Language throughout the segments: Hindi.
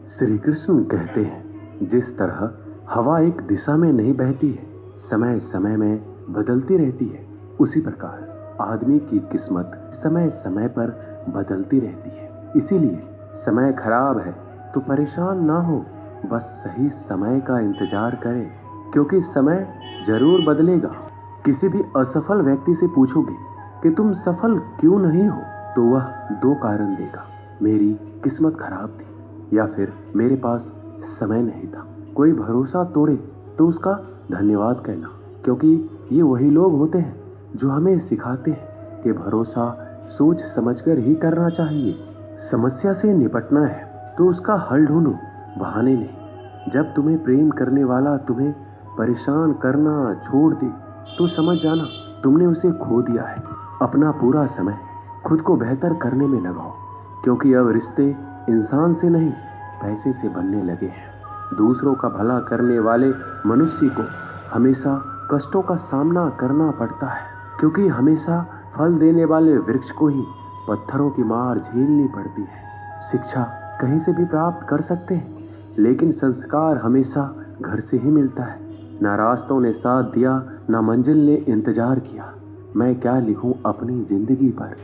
श्री कृष्ण कहते हैं, जिस तरह हवा एक दिशा में नहीं बहती है, समय समय में बदलती रहती है, उसी प्रकार आदमी की किस्मत समय समय पर बदलती रहती है। इसीलिए समय खराब है तो परेशान ना हो, बस सही समय का इंतजार करें, क्योंकि समय जरूर बदलेगा। किसी भी असफल व्यक्ति से पूछोगे कि तुम सफल क्यों नहीं हो, तो वह दो कारण देगा, मेरी किस्मत खराब थी या फिर मेरे पास समय नहीं था। कोई भरोसा तोड़े तो उसका धन्यवाद कहना, क्योंकि ये वही लोग होते हैं जो हमें सिखाते हैं कि भरोसा सोच समझकर ही करना चाहिए। समस्या से निपटना है तो उसका हल ढूंढो, बहाने नहीं। जब तुम्हें प्रेम करने वाला तुम्हें परेशान करना छोड़ दे तो समझ जाना तुमने उसे खो दिया है। अपना पूरा समय खुद को बेहतर करने में लगाओ, क्योंकि अब रिश्ते इंसान से नहीं पैसे से बनने लगे हैं। दूसरों का भला करने वाले मनुष्य को हमेशा कष्टों का सामना करना पड़ता है, क्योंकि हमेशा फल देने वाले वृक्ष को ही पत्थरों की मार झेलनी पड़ती है। शिक्षा कहीं से भी प्राप्त कर सकते हैं, लेकिन संस्कार हमेशा घर से ही मिलता है। ना रास्तों ने साथ दिया, ना मंजिल ने इंतजार किया। मैं क्या लिखूं अपनी जिंदगी पर,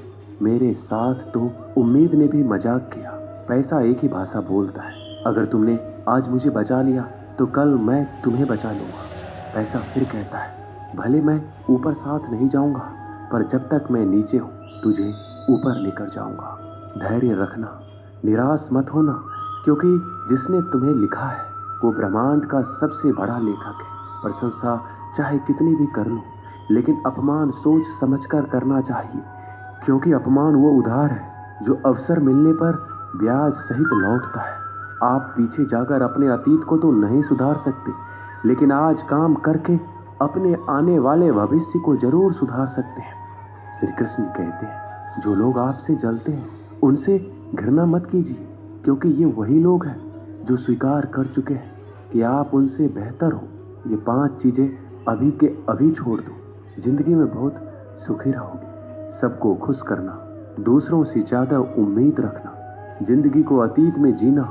मेरे साथ तो उम्मीद ने भी मजाक किया। पैसा एक ही भाषा बोलता है, अगर तुमने आज मुझे बचा लिया तो कल मैं तुम्हें बचा लूंगा। पैसा फिर कहता है, भले मैं ऊपर साथ नहीं जाऊंगा, पर जब तक मैं नीचे हूँ तुझे ऊपर लेकर जाऊंगा। धैर्य रखना, निराश मत होना, क्योंकि जिसने तुम्हें लिखा है वो ब्रह्मांड का सबसे बड़ा लेखक है। प्रशंसा चाहे कितनी भी कर लो, लेकिन अपमान सोच समझकर करना चाहिए, क्योंकि अपमान वो उधार है जो अवसर मिलने पर ब्याज सहित लौटता है। आप पीछे जाकर अपने अतीत को तो नहीं सुधार सकते, लेकिन आज काम करके अपने आने वाले भविष्य को जरूर सुधार सकते हैं। श्री कृष्ण कहते हैं, जो लोग आपसे जलते हैं उनसे घृणा मत कीजिए, क्योंकि ये वही लोग हैं जो स्वीकार कर चुके हैं कि आप उनसे बेहतर हो। ये 5 चीजें अभी के अभी छोड़ दो, जिंदगी में बहुत सुखी रहोगे। सबको खुश करना, दूसरों से ज्यादा उम्मीद रखना, जिंदगी को अतीत में जीना,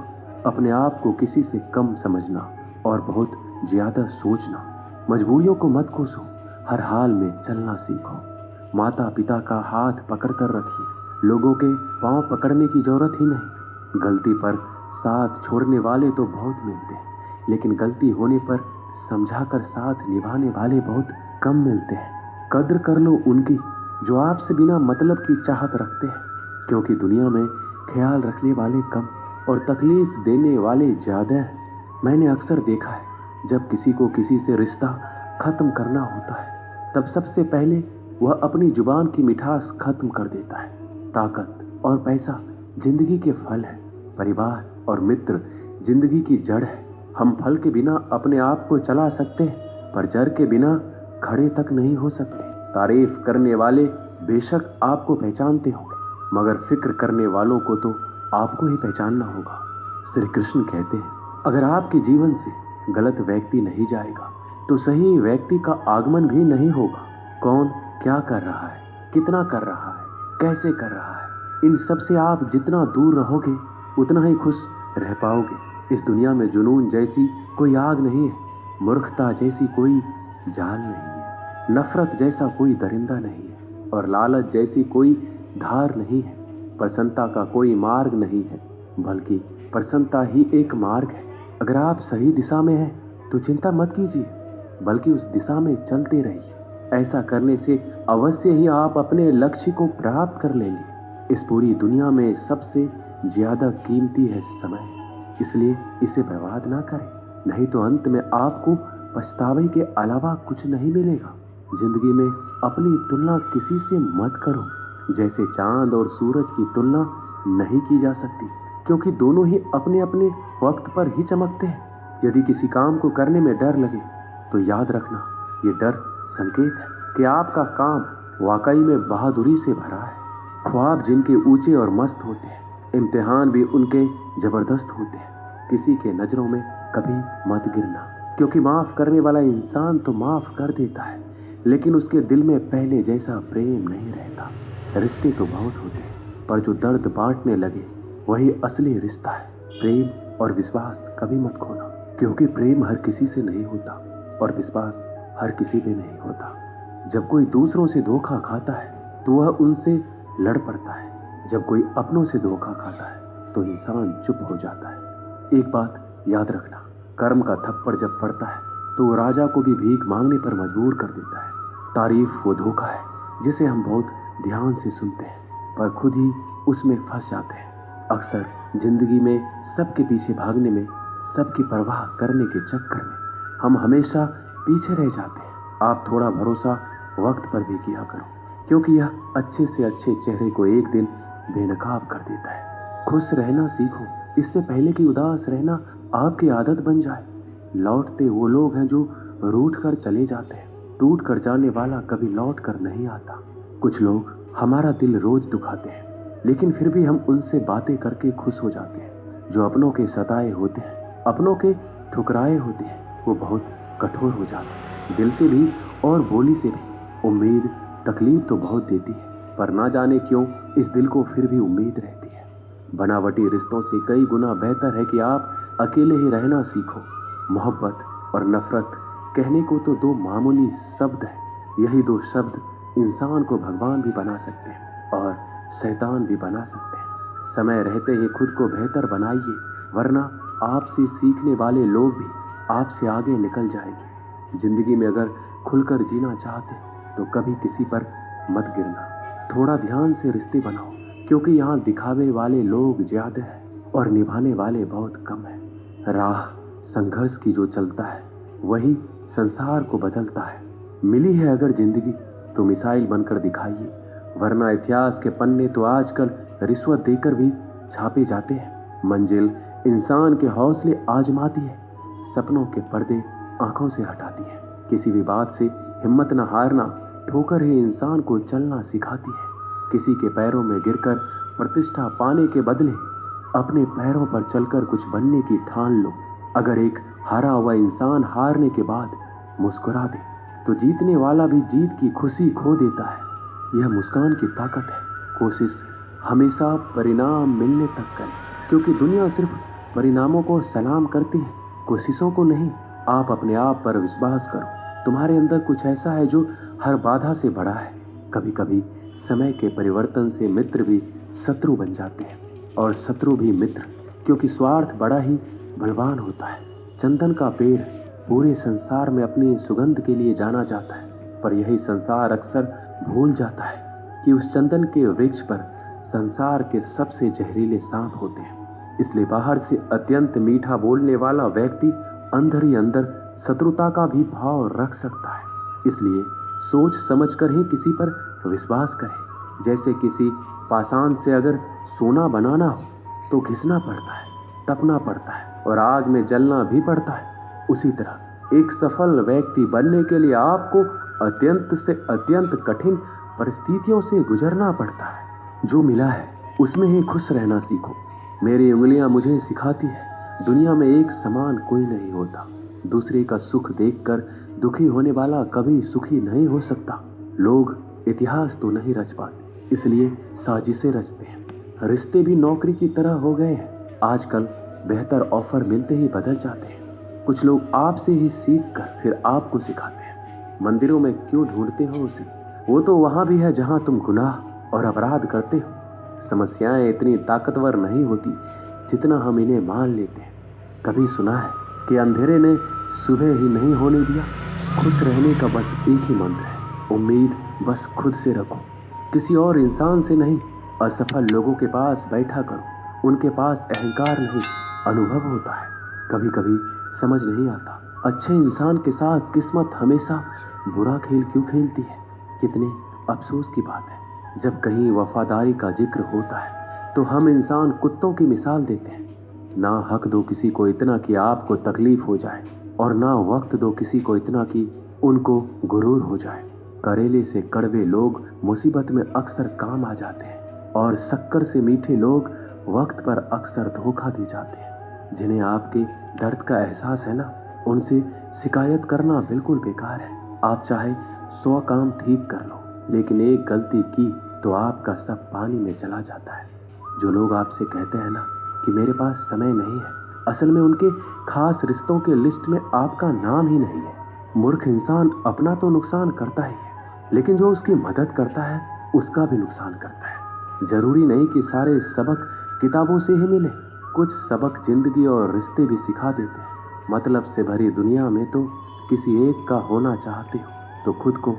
अपने आप को किसी से कम समझना और बहुत ज्यादा सोचना। मजबूरियों को मत कोसो, हर हाल में चलना सीखो। माता पिता का हाथ पकड़कर रखिए, लोगों के पांव पकड़ने की जरूरत ही नहीं। गलती पर साथ छोड़ने वाले तो बहुत मिलते हैं, लेकिन गलती होने पर समझाकर साथ निभाने वाले बहुत कम मिलते हैं। कद्र कर लो उनकी जो आपसे बिना मतलब की चाहत रखते हैं, क्योंकि दुनिया में ख्याल रखने वाले कम और तकलीफ देने वाले ज्यादा हैं। मैंने अक्सर देखा है, जब किसी को किसी से रिश्ता खत्म करना होता है, तब सबसे पहले वह अपनी जुबान की मिठास खत्म कर देता है। ताकत और पैसा जिंदगी के फल है, परिवार और मित्र जिंदगी की जड़ है। हम फल के बिना अपने आप को चला सकते हैं, पर जड़ के बिना खड़े तक नहीं हो सकते। तारीफ करने वाले बेशक आपको पहचानते होंगे, मगर फिक्र करने वालों को तो आपको ही पहचानना होगा। श्री कृष्ण कहते हैं, अगर आपके जीवन से गलत व्यक्ति नहीं जाएगा तो सही व्यक्ति का आगमन भी नहीं होगा। कौन क्या कर रहा है, कितना कर रहा है, कैसे कर रहा है, इन सब से आप जितना दूर रहोगे उतना ही खुश रह पाओगे। इस दुनिया में जुनून जैसी कोई आग नहीं है, मूर्खता जैसी कोई जाल नहीं है, नफरत जैसा कोई दरिंदा नहीं है, और लालच जैसी कोई धार नहीं है। प्रसन्नता का कोई मार्ग नहीं है, बल्कि प्रसन्नता ही एक मार्ग है। अगर आप सही दिशा में हैं तो चिंता मत कीजिए, बल्कि उस दिशा में चलते रहिए। ऐसा करने से अवश्य ही आप अपने लक्ष्य को प्राप्त कर लेंगे। इस पूरी दुनिया में सबसे ज्यादा कीमती है समय, इसलिए इसे बर्बाद ना करें, नहीं तो अंत में आपको पछतावे के अलावा कुछ नहीं मिलेगा। जिंदगी में अपनी तुलना किसी से मत करो, जैसे चांद और सूरज की तुलना नहीं की जा सकती, क्योंकि दोनों ही अपने अपने वक्त पर ही चमकते हैं। यदि किसी काम को करने में डर लगे तो याद रखना, ये डर संकेत है कि आपका काम वाकई में बहादुरी से भरा है। ख्वाब जिनके ऊंचे और मस्त होते हैं, इम्तिहान भी उनके जबरदस्त होते हैं। किसी के नजरों में कभी मत गिरना, क्योंकि माफ करने वाला इंसान तो माफ कर देता है, लेकिन उसके दिल में पहले जैसा प्रेम नहीं रहता। रिश्ते तो बहुत होते हैं, पर जो दर्द बांटने लगे वही असली रिश्ता है। प्रेम और विश्वास कभी मत खोना, क्योंकि प्रेम हर किसी से नहीं होता और विश्वास हर किसी पे नहीं होता। जब कोई दूसरों से धोखा खाता है तो वह उनसे लड़ पड़ता है, जब कोई अपनों से धोखा खाता है तो इंसान चुप हो जाता है। एक बात याद रखना, कर्म का थप्पड़ जब पड़ता है तो वो राजा को भी भीख मांगने पर मजबूर कर देता है। तारीफ वो धोखा है जिसे हम बहुत ध्यान से सुनते हैं पर खुद ही उसमें फंस जाते हैं। अक्सर जिंदगी में सबके पीछे भागने में, सबकी परवाह करने के चक्कर में हम हमेशा पीछे रह जाते हैं। आप थोड़ा भरोसा वक्त पर भी किया करो, क्योंकि यह अच्छे से अच्छे चेहरे को एक दिन बेनकाब कर देता है। खुश रहना सीखो, इससे पहले कि उदास रहना आपकी आदत बन जाए। लौटते वो लोग हैं जो रूठ कर चले जाते हैं, टूट कर जाने वाला कभी लौट कर नहीं आता। कुछ लोग हमारा दिल रोज दुखाते हैं, लेकिन फिर भी हम उनसे बातें करके खुश हो जाते हैं। जो अपनों के सताए होते हैं, अपनों के ठुकराए होते हैं, वो बहुत कठोर हो जाते हैं, दिल से भी और बोली से भी। उम्मीद तकलीफ तो बहुत देती है, पर ना जाने क्यों इस दिल को फिर भी उम्मीद रहती है। बनावटी रिश्तों से कई गुना बेहतर है कि आप अकेले ही रहना सीखो। मोहब्बत और नफरत कहने को तो दो मामूली शब्द हैं। यही दो शब्द इंसान को भगवान भी बना सकते हैं और शैतान भी बना सकते हैं। समय रहते ही खुद को बेहतर बनाइए, वरना आपसे सीखने वाले लोग भी आपसे आगे निकल जाएंगे। जिंदगी में अगर खुलकर जीना चाहते तो कभी किसी पर मत गिरना। थोड़ा ध्यान से रिश्ते बनाओ, क्योंकि यहाँ दिखावे वाले लोग ज्यादा हैं और निभाने वाले बहुत कम हैं। राह संघर्ष की जो चलता है वही संसार को बदलता है। मिली है अगर जिंदगी तो मिसाइल बनकर दिखाइए, वरना इतिहास के पन्ने तो आजकल रिश्वत देकर भी छापे जाते हैं। मंजिल इंसान के हौसले आजमाती है, सपनों के पर्दे आंखों से हटाती है। किसी भी बात से हिम्मत न हारना, ठोकर ही इंसान को चलना सिखाती है। किसी के पैरों में गिरकर प्रतिष्ठा पाने के बदले अपने पैरों पर चलकर कुछ बनने की ठान लो। अगर एक हारा हुआ इंसान हारने के बाद मुस्कुरा दे तो जीतने वाला भी जीत की खुशी खो देता है। यह मुस्कान की ताकत है। कोशिश हमेशा परिणाम मिलने तक करें, क्योंकि दुनिया सिर्फ परिणामों को सलाम करती है, कोशिशों को नहीं। आप अपने आप पर विश्वास करो, तुम्हारे अंदर कुछ ऐसा है जो हर बाधा से बड़ा है। कभी कभी समय के परिवर्तन से मित्र भी शत्रु बन जाते हैं और शत्रु भी मित्र, क्योंकि स्वार्थ बड़ा ही बलवान होता है। चंदन का पेड़ पूरे संसार में अपनी सुगंध के लिए जाना जाता है, पर यही संसार अक्सर भूल जाता है कि उस चंदन के वृक्ष पर संसार के सबसे जहरीले सांप होते हैं। इसलिए बाहर से अत्यंत मीठा बोलने वाला व्यक्ति अंदर ही अंदर शत्रुता का भी भाव रख सकता है। इसलिए सोच समझकर ही किसी पर विश्वास करें। जैसे किसी पाषाण से अगर सोना बनाना हो तो घिसना पड़ता है, तपना पड़ता है और आग में जलना भी पड़ता है। उसी तरह एक सफल व्यक्ति बनने के लिए आपको अत्यंत से अत्यंत कठिन परिस्थितियों से गुजरना पड़ता है। जो मिला है उसमें ही खुश रहना सीखो। मेरी उंगलियां मुझे सिखाती है, दुनिया में एक समान कोई नहीं होता। दूसरे का सुख देखकर दुखी होने वाला कभी सुखी नहीं हो सकता। लोग इतिहास तो नहीं रच पाते, इसलिए साजिशें रचते हैं। रिश्ते भी नौकरी की तरह हो गए हैं, आजकल बेहतर ऑफर मिलते ही बदल जाते हैं। कुछ लोग आपसे ही सीख कर फिर आपको सिखाते हैं। मंदिरों में क्यों ढूंढते हो उसे? वो तो वहां भी है जहां तुम गुनाह और अपराध करते हो। समस्याएं इतनी ताकतवर नहीं होती जितना हम इन्हें मान लेते हैं। कभी सुना है कि अंधेरे ने सुबह ही नहीं होने दिया? खुश रहने का बस एक ही मंत्र है, उम्मीद बस खुद से रखो, किसी और इंसान से नहीं। असफल लोगों के पास बैठा करो, उनके पास अहंकार नहीं, अनुभव होता है। कभी कभी समझ नहीं आता अच्छे इंसान के साथ किस्मत हमेशा बुरा खेल क्यों खेलती है। कितने अफसोस की बात है, जब कहीं वफादारी का जिक्र होता है तो हम इंसान कुत्तों की मिसाल देते हैं। ना हक दो किसी को इतना कि आपको तकलीफ हो जाए, और ना वक्त दो किसी को इतना कि उनको गुरूर हो जाए। करेले से कड़वे लोग मुसीबत में अक्सर काम आ जाते हैं, और शक्कर से मीठे लोग वक्त पर अक्सर धोखा दे जाते हैं। जिन्हें आपके दर्द का एहसास है ना, उनसे शिकायत करना बिल्कुल बेकार है। आप चाहे 100 काम ठीक कर लो, लेकिन एक गलती की तो आपका सब पानी में चला जाता है। जो लोग आपसे कहते हैं ना कि मेरे पास समय नहीं है, असल में उनके खास रिश्तों के लिस्ट में आपका नाम ही नहीं है। मूर्ख इंसान अपना तो नुकसान करता ही है, लेकिन जो उसकी मदद करता है उसका भी नुकसान करता है। जरूरी नहीं कि सारे सबक किताबों से ही मिले, कुछ सबक जिंदगी और रिश्ते भी सिखा देते हैं। मतलब से भरी दुनिया में तो किसी एक का होना चाहते हो तो खुद को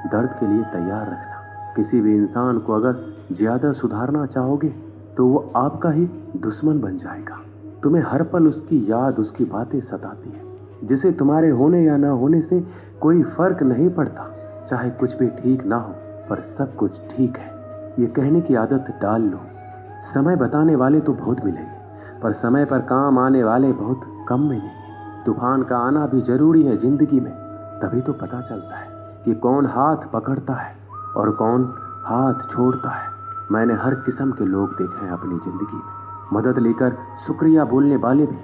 दर्द के लिए तैयार रखना। किसी भी इंसान को अगर ज्यादा सुधारना चाहोगे तो वो आपका ही दुश्मन बन जाएगा। तुम्हें हर पल उसकी याद, उसकी बातें सताती है, जिसे तुम्हारे होने या ना होने से कोई फर्क नहीं पड़ता। चाहे कुछ भी ठीक ना हो पर सब कुछ ठीक है, ये कहने की आदत डाल लो। समय बताने वाले तो बहुत मिलेंगे, पर समय पर काम आने वाले बहुत कम मिलेंगे। तूफान का आना भी जरूरी है जिंदगी में, तभी तो पता चलता है कि कौन हाथ पकड़ता है और कौन हाथ छोड़ता है। मैंने हर किस्म के लोग देखे हैं अपनी जिंदगी में, मदद लेकर शुक्रिया बोलने वाले भी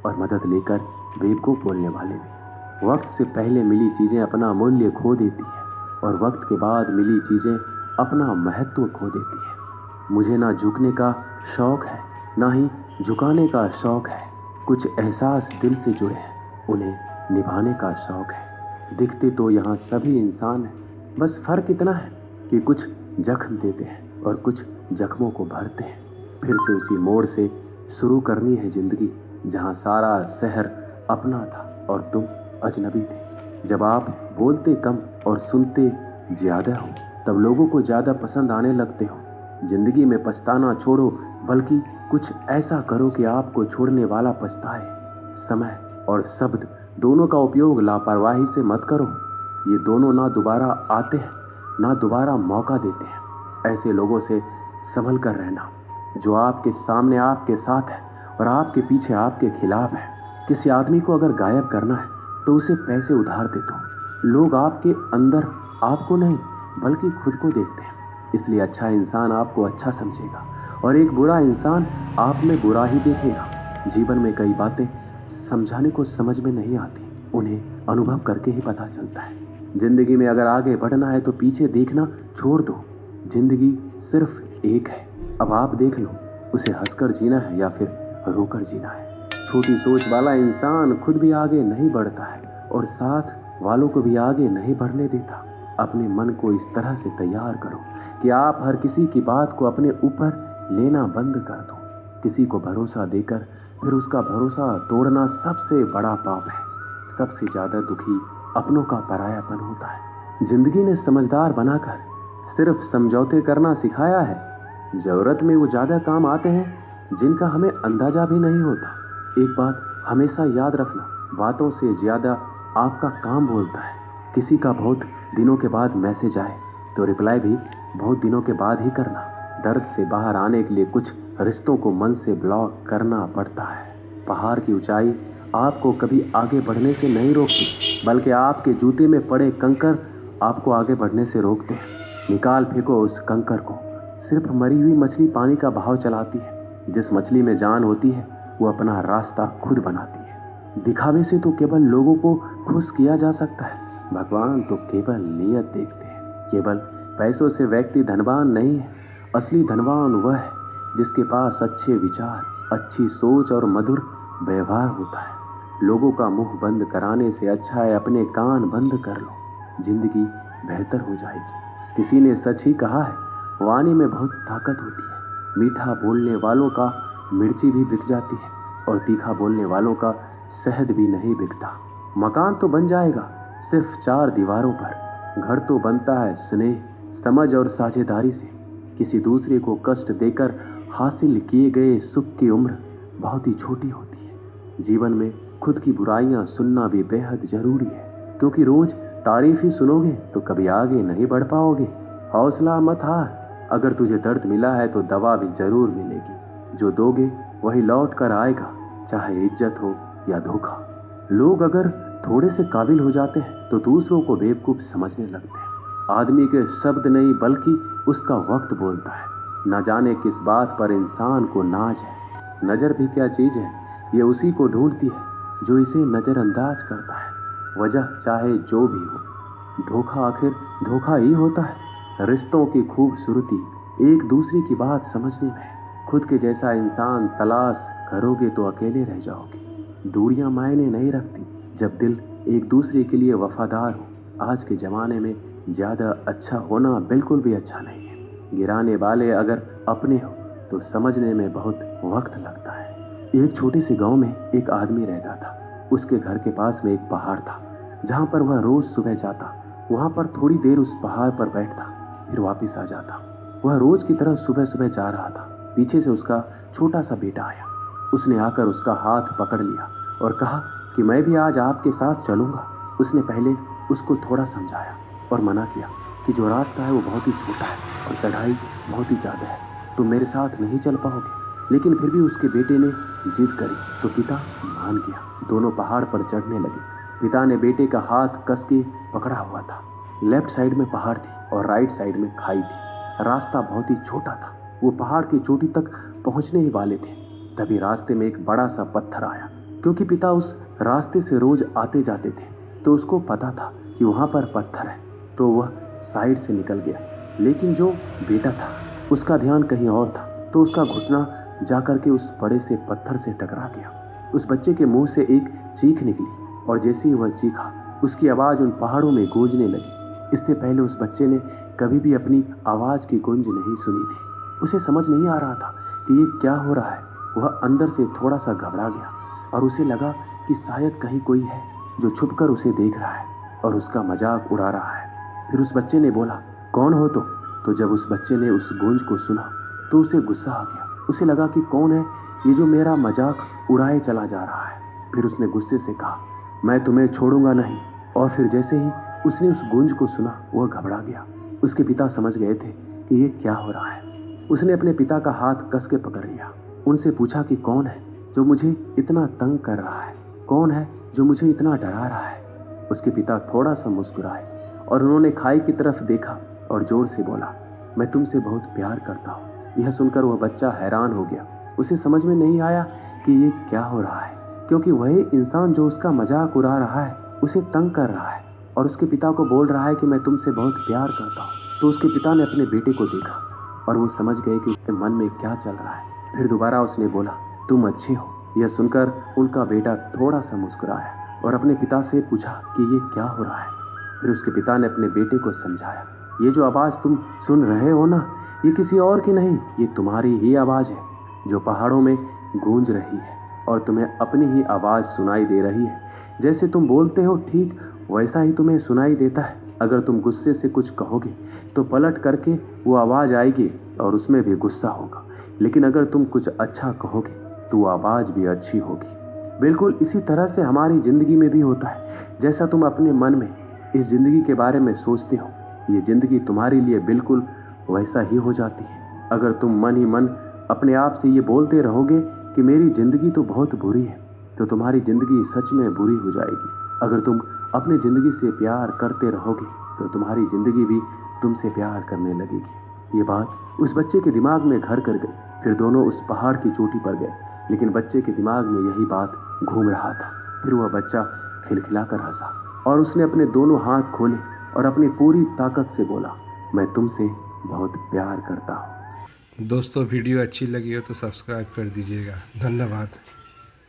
और मदद लेकर बेवकूफ़ बोलने वाले भी। वक्त से पहले मिली चीज़ें अपना मूल्य खो देती है और वक्त के बाद मिली चीज़ें अपना महत्व खो देती है। मुझे ना झुकने का शौक़ है, ना ही झुकाने का शौक़ है। कुछ एहसास दिल से जुड़े हैं, उन्हें निभाने का शौक़ है। दिखते तो यहाँ सभी इंसान हैं, बस फ़र्क इतना है कि कुछ जख्म देते हैं और कुछ जख्मों को भरते हैं। फिर से उसी मोड़ से शुरू करनी है ज़िंदगी, जहाँ सारा शहर अपना था और तुम अजनबी थे। जब आप बोलते कम और सुनते ज़्यादा हो तब लोगों को ज़्यादा पसंद आने लगते हो। ज़िंदगी में पछताना छोड़ो, बल्कि कुछ ऐसा करो कि आपको छोड़ने वाला पछताए। समय और शब्द दोनों का उपयोग लापरवाही से मत करो, ये दोनों ना दोबारा आते हैं ना दोबारा मौका देते हैं। ऐसे लोगों से संभल कर रहना जो आपके सामने आपके साथ है और आपके पीछे आपके खिलाफ है। किसी आदमी को अगर गायब करना है तो उसे पैसे उधार दे दो। लोग आपके अंदर आपको नहीं बल्कि खुद को देखते हैं, इसलिए अच्छा इंसान आपको अच्छा समझेगा और एक बुरा इंसान आप में बुरा ही देखेगा। जीवन में कई बातें समझाने को समझ में नहीं आती, उन्हें अनुभव करके ही पता चलता है। जिंदगी में अगर आगे बढ़ना है तो पीछे देखना छोड़ दो। जिंदगी सिर्फ एक है, अब आप देख लो उसे हंसकर जीना है या फिर रोकर जीना है। छोटी सोच वाला इंसान खुद भी आगे नहीं बढ़ता है और साथ वालों को भी आगे नहीं बढ़ने देता। अपने मन को इस तरह से तैयार करो कि आप हर किसी की बात को अपने ऊपर लेना बंद कर दो। किसी को भरोसा देकर फिर उसका भरोसा तोड़ना सबसे बड़ा पाप है। सबसे ज़्यादा दुखी अपनों का परायापन होता है। जिंदगी ने समझदार बनाकर सिर्फ समझौते करना सिखाया है। ज़रूरत में वो ज़्यादा काम आते हैं जिनका हमें अंदाजा भी नहीं होता। एक बात हमेशा याद रखना, बातों से ज़्यादा आपका काम बोलता है। किसी का बहुत दिनों के बाद मैसेज आए तो रिप्लाई भी बहुत दिनों के बाद ही करना। दर्द से बाहर आने के लिए कुछ रिश्तों को मन से ब्लॉक करना पड़ता है। पहाड़ की ऊंचाई आपको कभी आगे बढ़ने से नहीं रोकती, बल्कि आपके जूते में पड़े कंकर आपको आगे बढ़ने से रोकते हैं। निकाल फेंको उस कंकर को। सिर्फ मरी हुई मछली पानी का बहाव चलाती है। जिस मछली में जान होती है वो अपना रास्ता खुद बनाती है। दिखावे से तो केवल लोगों को खुश किया जा सकता है, भगवान तो केवल नियत देखते हैं। केवल पैसों से व्यक्ति धनवान नहीं है, असली धनवान वह है जिसके पास अच्छे विचार, अच्छी सोच और मधुर व्यवहार होता है। लोगों का मुंह बंद कराने से अच्छा है अपने कान बंद कर लो, जिंदगी बेहतर हो जाएगी। किसी ने सच ही कहा है, वाणी में बहुत ताकत होती है। मीठा बोलने वालों का मिर्ची भी बिक जाती है और तीखा बोलने वालों का शहद भी नहीं बिकता। मकान तो बन जाएगा सिर्फ 4 दीवारों पर, घर तो बनता है स्नेह, समझ और साझेदारी से। किसी दूसरे को कष्ट देकर हासिल किए गए सुख की उम्र बहुत ही छोटी होती है। जीवन में खुद की बुराइयां सुनना भी बेहद जरूरी है, क्योंकि रोज तारीफ ही सुनोगे तो कभी आगे नहीं बढ़ पाओगे। हौसला मत हार, अगर तुझे दर्द मिला है तो दवा भी जरूर मिलेगी। जो दोगे वही लौट कर आएगा, चाहे इज्जत हो या धोखा। लोग अगर थोड़े से काबिल हो जाते हैं तो दूसरों को बेवकूफ़ समझने लगते हैं। आदमी के शब्द नहीं बल्कि उसका वक्त बोलता है। न जाने किस बात पर इंसान को नाज है। नज़र भी क्या चीज़ है, ये उसी को ढूंढती है जो इसे नज़रअंदाज करता है। वजह चाहे जो भी हो, धोखा आखिर धोखा ही होता है। रिश्तों की खूबसूरती एक दूसरे की बात समझने में, खुद के जैसा इंसान तलाश करोगे तो अकेले रह जाओगे। दूरियां मायने नहीं रखती जब दिल एक दूसरे के लिए वफादार हो। आज के ज़माने में ज़्यादा अच्छा होना बिल्कुल भी अच्छा नहीं है। गिराने वाले अगर अपने हो तो समझने में बहुत वक्त लगता है। एक छोटे से गांव में एक आदमी रहता था। उसके घर के पास में एक पहाड़ था जहां पर वह रोज सुबह जाता। वहां पर थोड़ी देर उस पहाड़ पर बैठता, फिर वापस आ जाता। वह रोज की तरह सुबह सुबह जा रहा था। पीछे से उसका छोटा सा बेटा आया। उसने आकर उसका हाथ पकड़ लिया और कहा कि मैं भी आज आपके साथ चलूंगा। उसने पहले उसको थोड़ा समझाया और मना किया कि जो रास्ता है वो बहुत ही छोटा है और चढ़ाई बहुत ही ज़्यादा है, तुम मेरे साथ नहीं चल पाओगे। लेकिन फिर भी उसके बेटे ने जिद करी तो पिता मान गया। दोनों पहाड़ पर चढ़ने लगे। पिता ने बेटे का हाथ कस के पकड़ा हुआ था। लेफ्ट साइड में पहाड़ थी और राइट साइड में खाई थी। रास्ता बहुत ही छोटा था। वो पहाड़ की चोटी तक पहुंचने ही वाले थे। तभी रास्ते में एक बड़ा सा पत्थर आया। क्योंकि पिता उस रास्ते से रोज आते जाते थे तो उसको पता था कि वहां पर पत्थर है, तो वह साइड से निकल गया। लेकिन जो बेटा था उसका ध्यान कहीं और था, तो उसका घुटना जाकर के उस बड़े से पत्थर से टकरा गया। उस बच्चे के मुंह से एक चीख निकली और जैसे ही वह चीखा उसकी आवाज़ उन पहाड़ों में गूंजने लगी। इससे पहले उस बच्चे ने कभी भी अपनी आवाज़ की गूंज नहीं सुनी थी। उसे समझ नहीं आ रहा था कि ये क्या हो रहा है। वह अंदर से थोड़ा सा घबरा गया और उसे लगा कि शायद कहीं कोई है जो छुपकर उसे देख रहा है और उसका मजाक उड़ा रहा है। फिर उस बच्चे ने बोला, कौन हो तुम? तो जब उस बच्चे ने उस गूंज को सुना तो उसे गुस्सा आ गया। उसे लगा कि कौन है ये जो मेरा मजाक उड़ाए चला जा रहा है। फिर उसने गुस्से से कहा, मैं तुम्हें छोड़ूंगा नहीं। और फिर जैसे ही उसने उस गूंज को सुना वह घबरा गया। उसके पिता समझ गए थे कि ये क्या हो रहा है। उसने अपने पिता का हाथ कस के पकड़ लिया। उनसे पूछा कि कौन है जो मुझे इतना तंग कर रहा है, कौन है जो मुझे इतना डरा रहा है। उसके पिता थोड़ा सा मुस्कुराए और उन्होंने खाई की तरफ देखा और जोर से बोला, मैं तुमसे बहुत प्यार करता हूँ। यह सुनकर वह बच्चा हैरान हो गया। उसे समझ में नहीं आया कि ये क्या हो रहा है, क्योंकि वही इंसान जो उसका मजाक उड़ा रहा है उसे तंग कर रहा है और उसके पिता को बोल रहा है कि मैं तुमसे बहुत प्यार करता हूँ। तो उसके पिता ने अपने बेटे को देखा और वो समझ गए कि उसके मन में क्या चल रहा है। फिर दोबारा उसने बोला, तुम अच्छे हो। यह सुनकर उनका बेटा थोड़ा सा मुस्कुराया और अपने पिता से पूछा कि ये क्या हो रहा है। फिर उसके पिता ने अपने बेटे को समझाया, ये जो आवाज़ तुम सुन रहे हो ना, ये किसी और की नहीं, ये तुम्हारी ही आवाज़ है जो पहाड़ों में गूंज रही है और तुम्हें अपनी ही आवाज़ सुनाई दे रही है। जैसे तुम बोलते हो ठीक वैसा ही तुम्हें सुनाई देता है। अगर तुम गुस्से से कुछ कहोगे तो पलट करके वो आवाज़ आएगी और उसमें भी गुस्सा होगा। लेकिन अगर तुम कुछ अच्छा कहोगे तो वो आवाज़ भी अच्छी होगी। बिल्कुल इसी तरह से हमारी ज़िंदगी में भी होता है। जैसा तुम अपने मन में इस ज़िंदगी के बारे में सोचते हो, ये ज़िंदगी तुम्हारे लिए बिल्कुल वैसा ही हो जाती है। अगर तुम मन ही मन अपने आप से ये बोलते रहोगे कि मेरी ज़िंदगी तो बहुत बुरी है, तो तुम्हारी ज़िंदगी सच में बुरी हो जाएगी। अगर तुम अपनी ज़िंदगी से प्यार करते रहोगे तो तुम्हारी ज़िंदगी भी तुमसे प्यार करने लगेगी। ये बात उस बच्चे के दिमाग में घर कर गई। फिर दोनों उस पहाड़ की चोटी पर गए, लेकिन बच्चे के दिमाग में यही बात घूम रहा था। फिर वह बच्चा खिलखिलाकर हंसा और उसने अपने दोनों हाथ खोले और अपनी पूरी ताकत से बोला, मैं तुमसे बहुत प्यार करता हूँ। दोस्तों वीडियो अच्छी लगी हो तो सब्सक्राइब कर दीजिएगा। धन्यवाद।